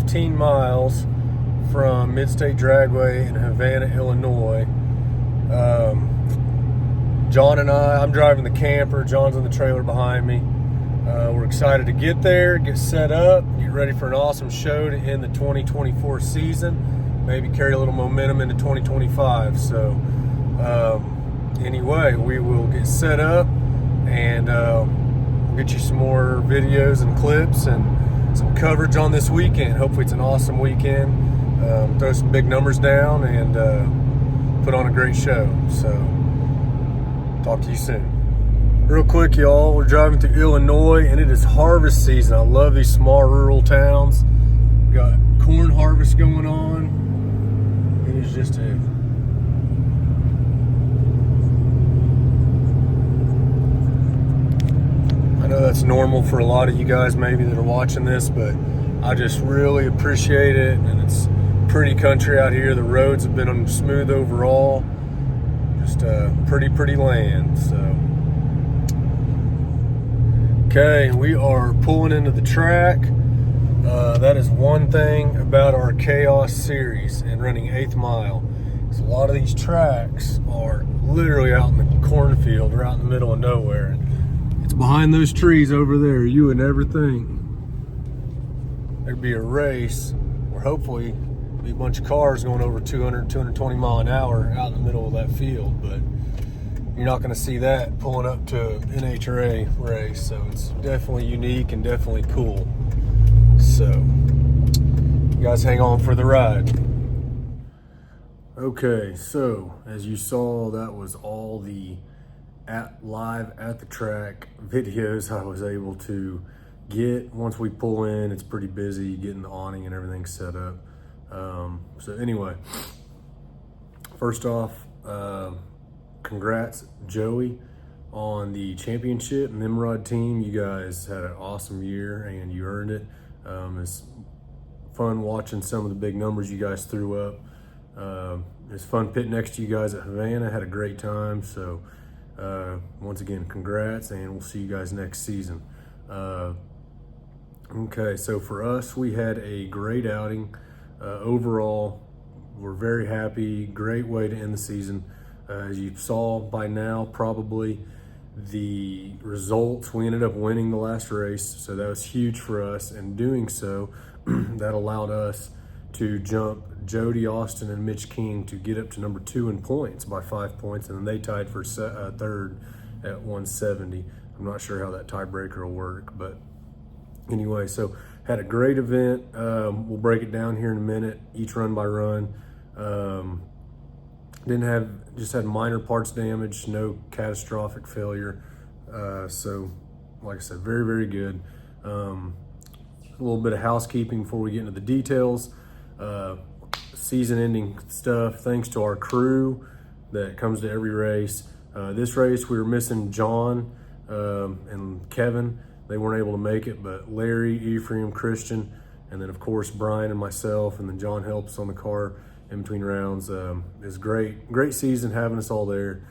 15 miles from Midstate Dragway in Havana, Illinois. John and I'm driving the camper. John's in the trailer behind me. We're excited to get there, get set up, get ready for an awesome show to end the 2024 season. Maybe carry a little momentum into 2025. So anyway, we will get set up and we'll get you some more videos and clips and some coverage on this weekend. Hopefully it's an awesome weekend. Throw some big numbers down and put on a great show. So talk to you soon. Real quick, y'all, we're driving through Illinois and it is harvest season. I love these small rural towns. We got corn harvest going on. It is just I know that's normal for a lot of you guys maybe that are watching this, but I just really appreciate it. And it's pretty country out here. The roads have been smooth overall. Just pretty land, so. Okay, we are pulling into the track. That is one thing about our Chaos series and running 8th mile. So a lot of these tracks are literally out in the cornfield or out in the middle of nowhere. It's behind those trees over there. You would never think there'd be a race where hopefully be a bunch of cars going over 200, 220 mile an hour out in the middle of that field, but you're not going to see that pulling up to an NHRA race, so it's definitely unique and definitely cool. So, you guys hang on for the ride. Okay, so as you saw, that was all the live at the track videos I was able to get. Once we pull in, it's pretty busy getting the awning and everything set up. So anyway, first off, congrats, Joey, on the championship. Nimrod team, you guys had an awesome year and you earned it. It's fun watching some of the big numbers you guys threw up. It's fun pitting next to you guys at Havana. Had a great time. So once again, congrats, and we'll see you guys next season. Okay, so for us, we had a great outing. Overall, we're very happy. Great way to end the season. As you saw by now, probably the results, we ended up winning the last race, so that was huge for us. And doing so, that allowed us to jump Jody Austin and Mitch King to get up to number 2 in points by 5 points, and then they tied for third at 170. I'm not sure how that tiebreaker will work, but anyway, so had a great event. We'll break it down here in a minute, each run by run. Just had minor parts damage, no catastrophic failure. So like I said, very good. A little bit of housekeeping before we get into the details. Season ending stuff, thanks to our crew that comes to every race. This race we were missing John and Kevin. They weren't able to make it, but Larry, Ephraim, Christian, and then of course Brian and myself, and then John helps on the car in between rounds. It's great season having us all there.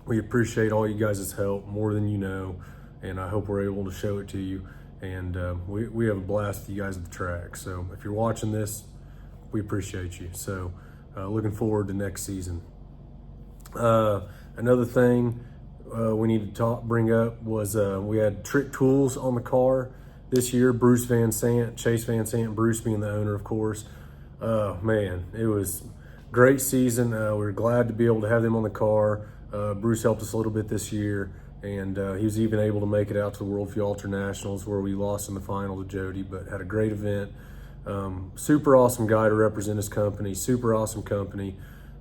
We appreciate all you guys' help more than you know, and I hope we're able to show it to you. And we have a blast with you guys at the track. So if you're watching this, we appreciate you. So looking forward to next season. Another thing we need to bring up was we had Trick Tools on the car this year. Bruce Van Sant, Chase Van Sant, Bruce being the owner, of course. Man, it was great season. We were glad to be able to have them on the car. Bruce helped us a little bit this year, and he was even able to make it out to the World Fuel Altered Nationals, where we lost in the final to Jody, but had a great event. Super awesome guy to represent his company, super awesome company.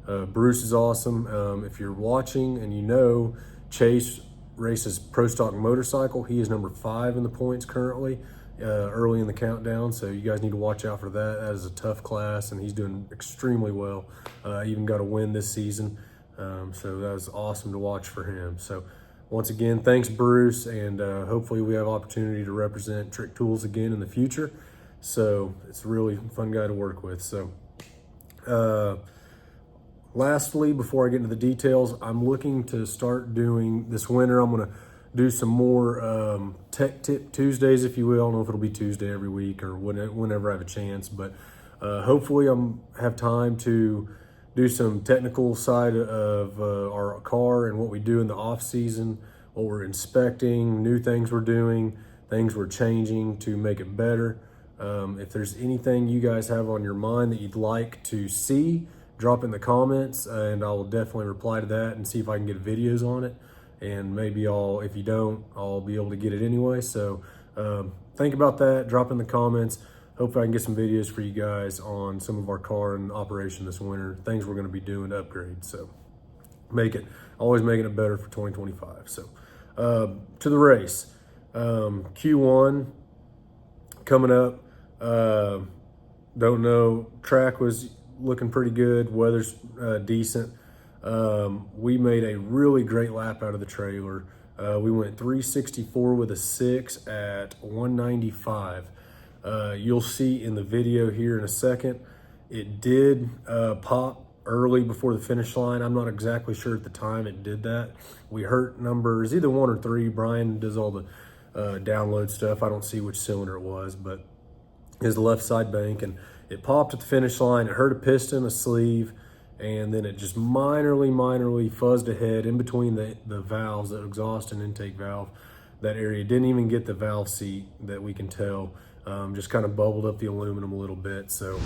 Bruce is awesome. If you're watching and you know, Chase races Pro Stock Motorcycle. He is number 5 in the points currently, early in the countdown. So you guys need to watch out for that. That is a tough class, and he's doing extremely well. Even got a win this season. So that was awesome to watch for him. So once again, thanks Bruce, and hopefully we have opportunity to represent Trick Tools again in the future. So it's a really fun guy to work with. So lastly, before I get into the details, I'm looking to start doing this winter. I'm going to do some more Tech Tip Tuesdays, if you will. I don't know if it'll be Tuesday every week or whenever I have a chance, but hopefully have time to do some technical side of our car and what we do in the off season, what we're inspecting, new things we're doing, things we're changing to make it better. If there's anything you guys have on your mind that you'd like to see, drop in the comments and I will definitely reply to that and see if I can get videos on it. And maybe if you don't, I'll be able to get it anyway. So think about that, drop in the comments. Hopefully I can get some videos for you guys on some of our car and operation this winter, things we're gonna be doing to upgrade. So always making it better for 2025. So to the race, Q1 coming up. Don't know, track was looking pretty good, weather's decent. We made a really great lap out of the trailer. We went 364 with a 6 at 195. You'll see in the video here in a second, it did pop early before the finish line. I'm not exactly sure at the time it did that. We hurt numbers, either 1 or 3. Brian does all the download stuff. I don't see which cylinder it was, but is the left side bank, and it popped at the finish line. It hurt a piston, a sleeve, and then it just minorly fuzzed ahead in between the valves, the exhaust and intake valve. That area didn't even get the valve seat that we can tell. Just kind of bubbled up the aluminum a little bit. So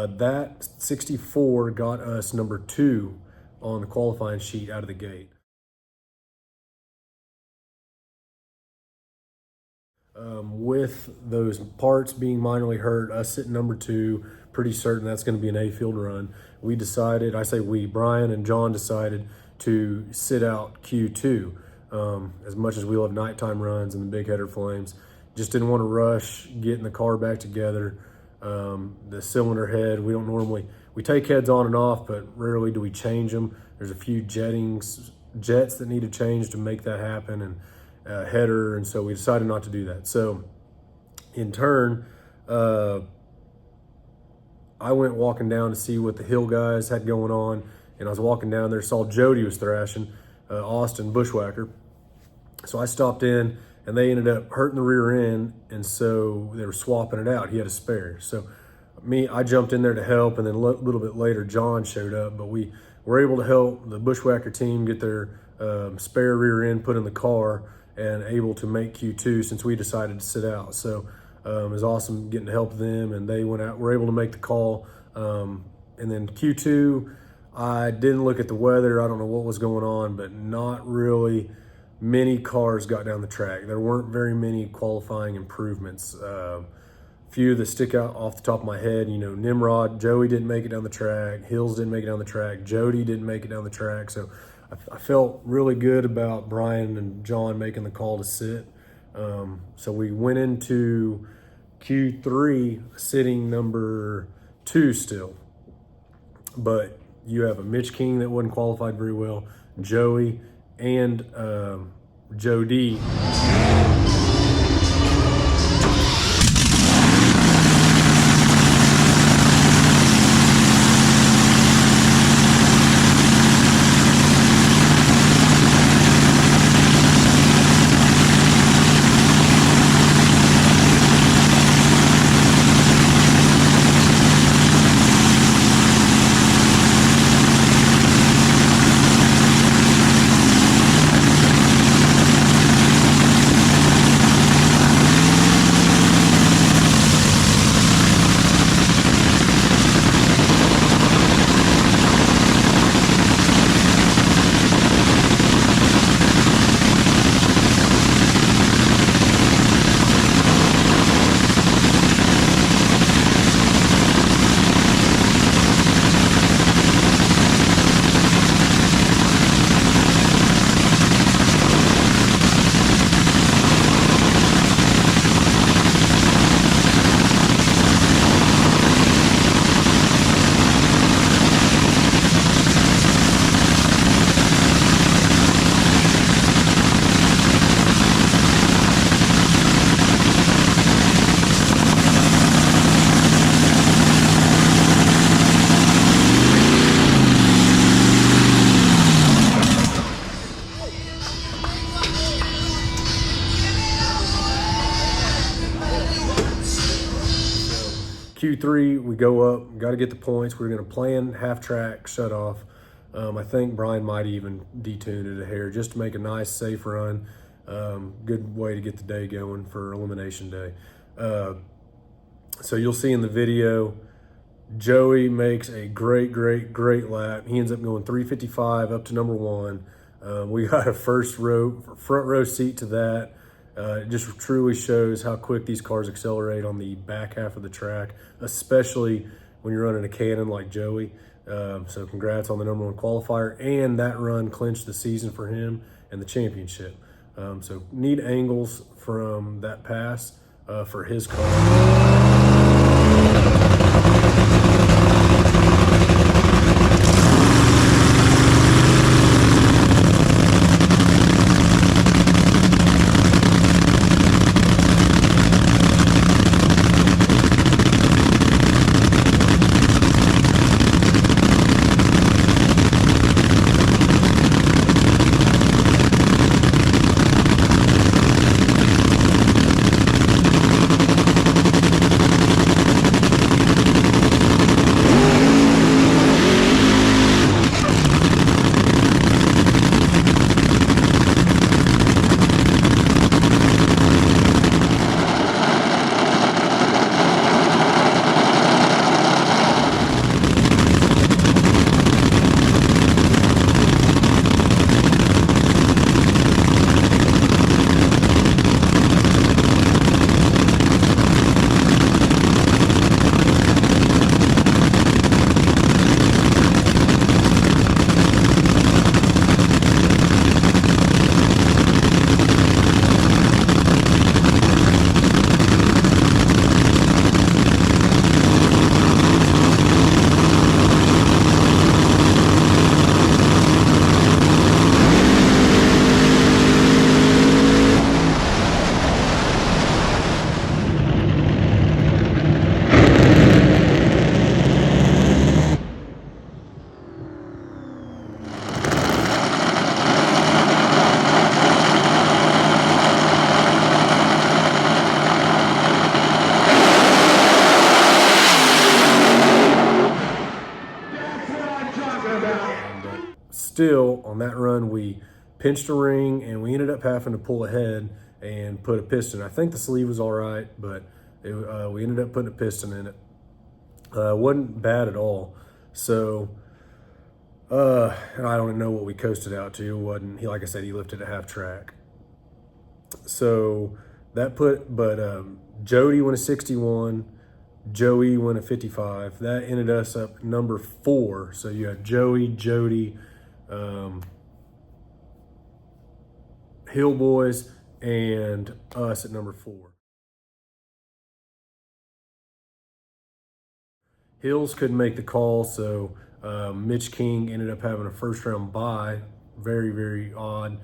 But that 64 got us number 2 on the qualifying sheet out of the gate. With those parts being minorly hurt, us sitting number 2, pretty certain that's going to be an A field run. We decided, I say we, Brian and John decided to sit out Q2. As much as we love nighttime runs and the big header flames, just didn't want to rush getting the car back together. The cylinder head, we take heads on and off, but rarely do we change them. There's a few jets that need to change to make that happen, and header, and so we decided not to do that. So in turn, I went walking down to see what the Hill guys had going on, and I was walking down there, saw Jody was thrashing, Austin Bushwhacker. So I stopped in, and they ended up hurting the rear end, and so they were swapping it out. He had a spare. So I jumped in there to help, and then a little bit later, John showed up, but we were able to help the Bushwhacker team get their spare rear end put in the car and able to make Q2 since we decided to sit out. So it was awesome getting to help them, and they were able to make the call. And then Q2, I didn't look at the weather. I don't know what was going on, but not really many cars got down the track. There weren't very many qualifying improvements. Few that stick out off the top of my head, Nimrod, Joey didn't make it down the track, Hills didn't make it down the track, Jody didn't make it down the track. So I felt really good about Brian and John making the call to sit. So we went into Q3 sitting number 2 still. But you have a Mitch King that wasn't qualified very well, Joey, and Joe D. Q3, we go up, got to get the points. We're going to plan half track shut off. I think Brian might even detune it a hair just to make a nice, safe run. Good way to get the day going for Elimination Day. So you'll see in the video, Joey makes a great lap. He ends up going 355 up to number 1. We got a front row seat to that. It just truly shows how quick these cars accelerate on the back half of the track, especially when you're running a cannon like Joey. So congrats on the number 1 qualifier, and that run clinched the season for him and the championship. So neat angles from that pass for his car. still, on that run, we pinched a ring and we ended up having to pull ahead and put a piston. I think the sleeve was all right, but we ended up putting a piston in it. Wasn't bad at all. So, and I don't know what we coasted out to. Wasn't he? Like I said, he lifted at half track. So that Jody went a 61, Joey went a 55. That ended us up number 4. So you had Joey, Jody, Hill Boys, and us at number 4. Hills couldn't make the call, so Mitch King ended up having a first round bye. Very, very odd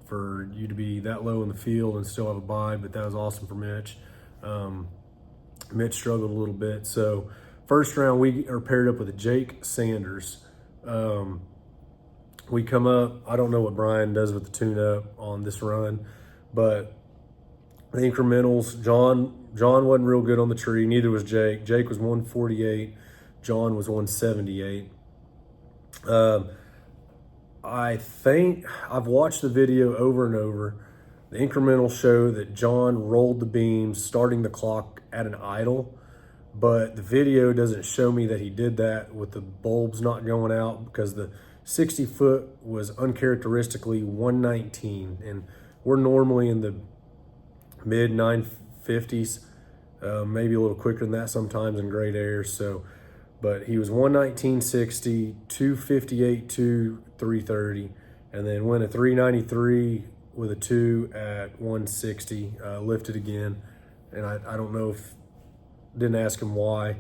for you to be that low in the field and still have a bye, but that was awesome for Mitch. Mitch struggled a little bit. So first round, we are paired up with a Jake Sanders. We come up, I don't know what Brian does with the tune-up on this run, but the incrementals, John wasn't real good on the tree, neither was Jake. Jake was 148, John was 178. I think I've watched the video over and over. The incrementals show that John rolled the beams, starting the clock at an idle, but the video doesn't show me that he did that with the bulbs not going out, because the 60 foot was uncharacteristically 119, and we're normally in the mid 950s, maybe a little quicker than that sometimes in great air. So, but he was 119.60, 258.2, 330, and then went a 393 with a 2 at 160, lifted again. And I don't know if, didn't ask him why.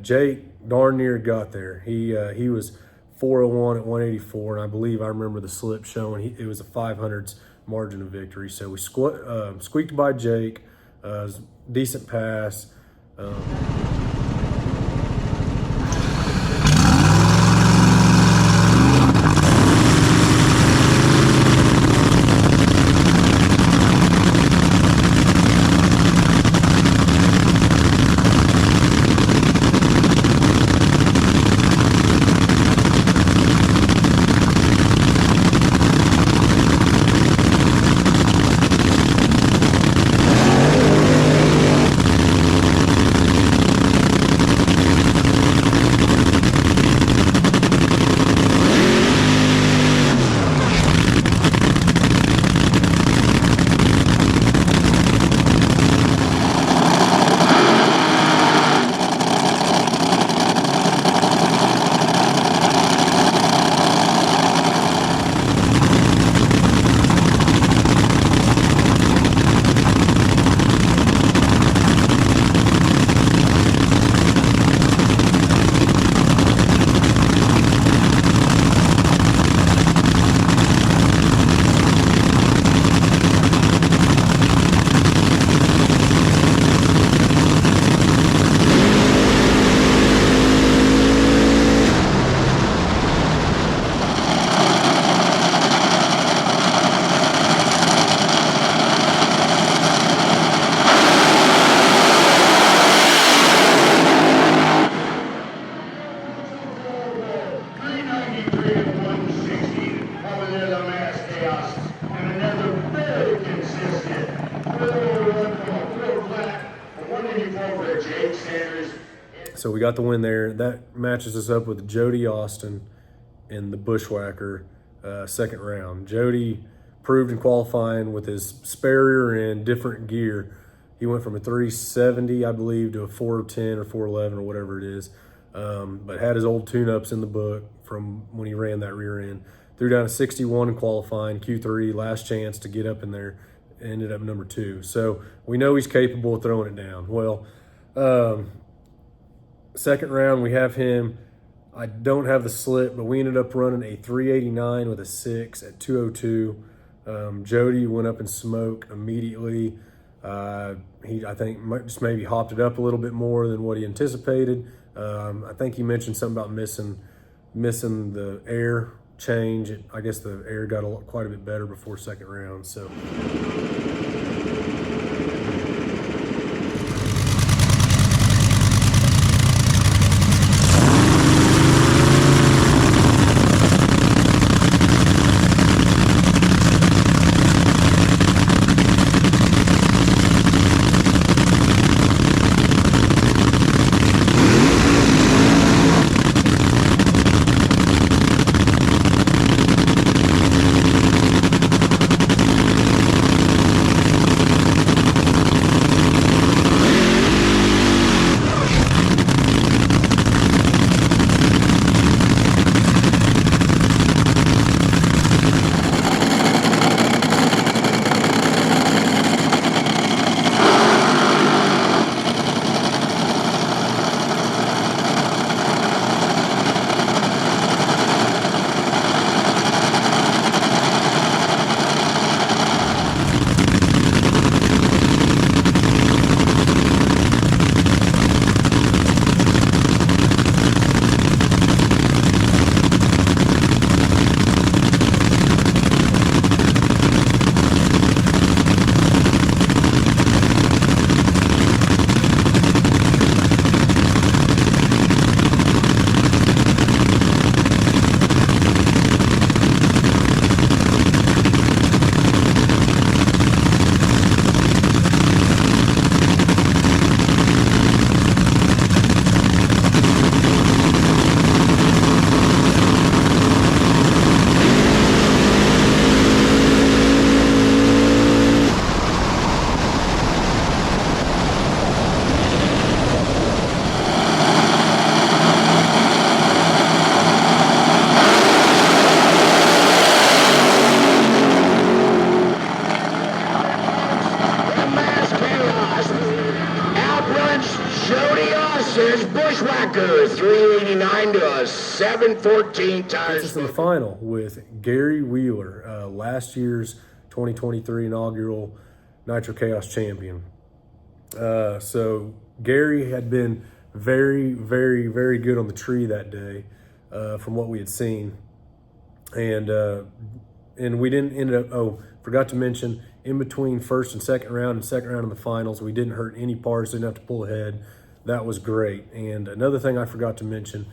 Jake darn near got there. He was 401 at 184, and I believe I remember the slip showing it was a 500s margin of victory. So we squeaked by Jake, decent pass. So we got the win there. That matches us up with Jody Austin in the Bushwhacker second round. Jody proved in qualifying with his spare rear end, different gear. He went from a 370, I believe, to a 410 or 411 or whatever it is, but had his old tune-ups in the book from when he ran that rear end. Threw down a 61 in qualifying, Q3, last chance to get up in there, ended up number 2. So we know he's capable of throwing it down. Well, second round, we have him. I don't have the slip, but we ended up running a 389 with a 6 at 202. Jody went up in smoke immediately. He, I think, just maybe hopped it up a little bit more than what he anticipated. I think he mentioned something about missing the air change. I guess the air got quite a bit better before second round. So. Walker, 389 to a 714 tire. Puts us in the final with Gary Wheeler, last year's 2023 inaugural Nitro Chaos champion. So Gary had been very, very, very good on the tree that day, from what we had seen. And we didn't end up, forgot to mention, in between first and second round in the finals, we didn't hurt any parts, didn't have to pull ahead. That was great. And another thing I forgot to mention,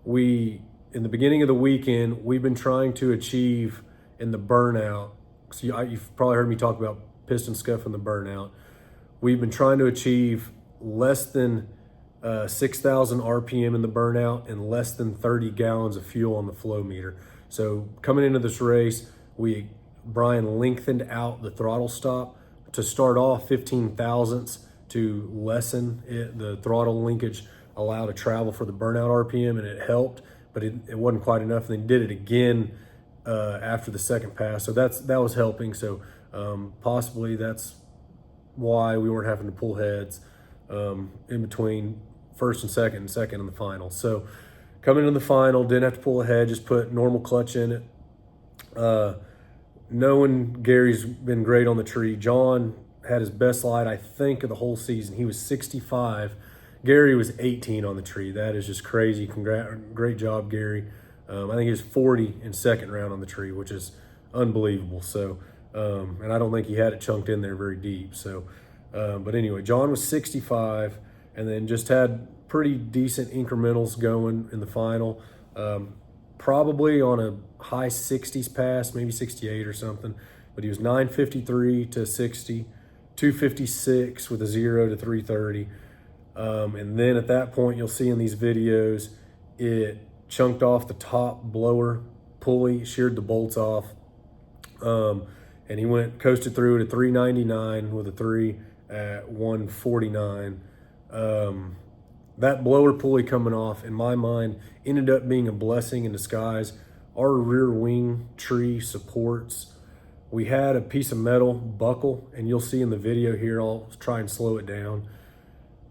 in the beginning of the weekend, we've been trying to achieve in the burnout, so you've probably heard me talk about piston scuff in the burnout. We've been trying to achieve less than 6,000 RPM in the burnout and less than 30 gallons of fuel on the flow meter. So coming into this race, Brian lengthened out the throttle stop to start off 15 thousandths to lessen the throttle linkage allowed to travel for the burnout RPM, and it helped, but it wasn't quite enough. And they did it again after the second pass, so that was helping. So possibly that's why we weren't having to pull heads in between first and second in the final. So coming into the final, didn't have to pull ahead, just put normal clutch in it. Knowing Gary's been great on the tree, John had his best slide, I think, of the whole season. He was 65. Gary was 18 on the tree. That is just crazy. Great job, Gary. I think he was 40 in second round on the tree, which is unbelievable. So, and I don't think he had it chunked in there very deep. So, but anyway, John was 65 and then just had pretty decent incrementals going in the final. Probably on a high 60s pass, maybe 68 or something. But he was 953 to 60. 256 with a 0 to 330. And then at that point, you'll see in these videos, it chunked off the top blower pulley, sheared the bolts off. And he coasted through at a 399 with a 3 at 149. That blower pulley coming off, in my mind, ended up being a blessing in disguise. Our rear wing tree supports. We had a piece of metal buckle, and you'll see in the video here, I'll try and slow it down.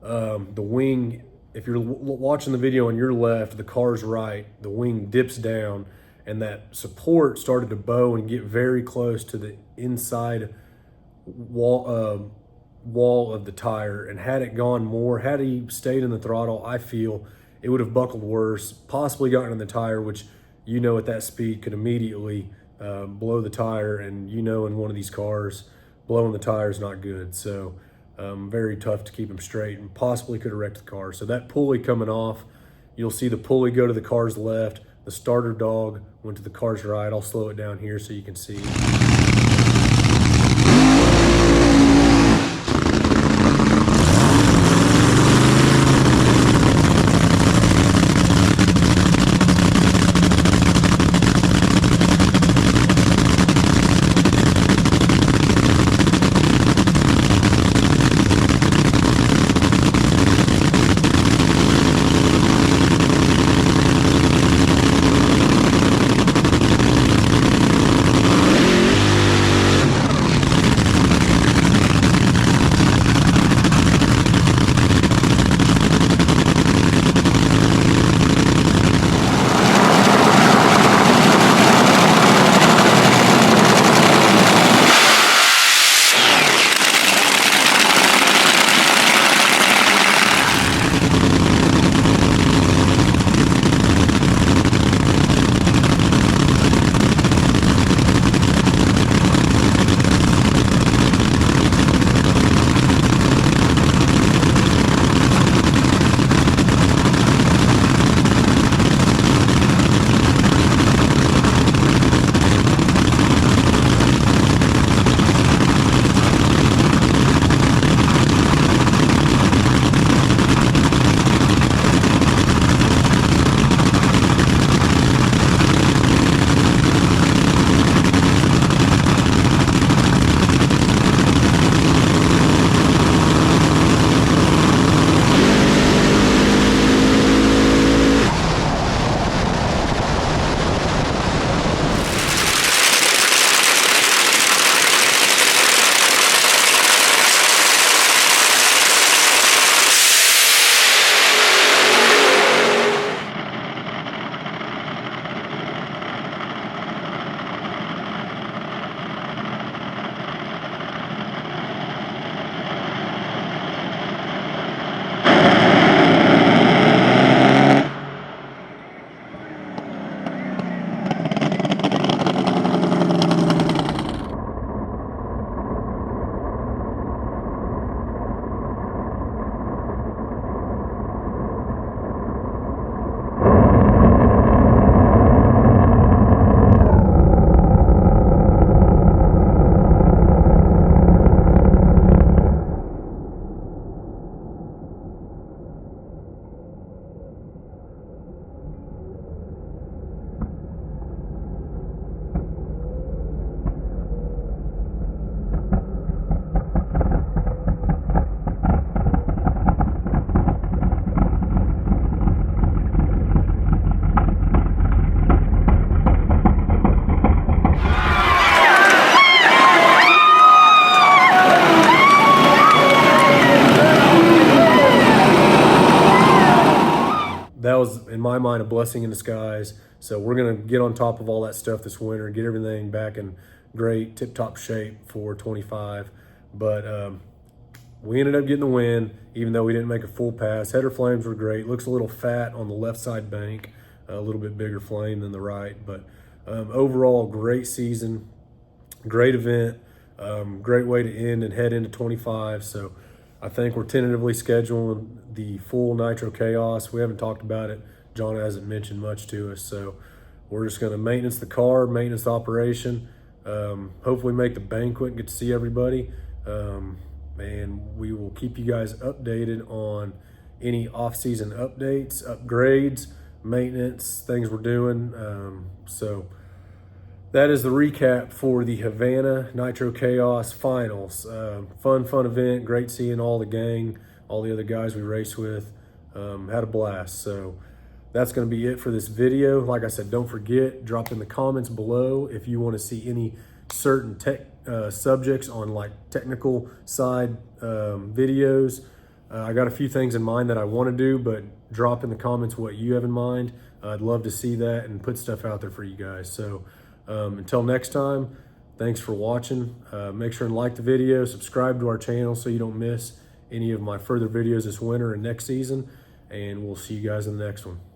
The wing, if you're watching the video on your left, the car's right, the wing dips down, and that support started to bow and get very close to the inside wall of the tire. And had it gone more, had he stayed in the throttle, I feel it would have buckled worse, possibly gotten in the tire, which, you know, at that speed could immediately blow the tire, and you know, in one of these cars, blowing the tire is not good. So very tough to keep them straight, and possibly could have wrecked the car. So that pulley coming off, you'll see the pulley go to the car's left, the starter dog went to the car's right. I'll slow it down here so you can see. in my mind, a blessing in disguise. So we're going to get on top of all that stuff this winter, get everything back in great tip-top shape for 25. But we ended up getting the win, even though we didn't make a full pass. Header flames were great. Looks a little fat on the left side bank, a little bit bigger flame than the right. But overall, great season, great event, great way to end and head into 25. So I think we're tentatively scheduling the full Nitro Chaos. We haven't talked about it. John hasn't mentioned much to us. So we're just going to maintenance the car, maintenance the operation, hopefully make the banquet and get to see everybody. And we will keep you guys updated on any off-season updates, upgrades, maintenance, things we're doing. So that is the recap for the Havana Nitro Chaos Finals. Fun event. Great seeing all the gang, all the other guys we raced with. Had a blast. So that's going to be it for this video. Like I said, don't forget, drop in the comments below if you want to see any certain tech subjects on like technical side videos. I got a few things in mind that I want to do, but drop in the comments what you have in mind. I'd love to see that and put stuff out there for you guys. So until next time, thanks for watching. Make sure and like the video, subscribe to our channel so you don't miss any of my further videos this winter and next season, and we'll see you guys in the next one.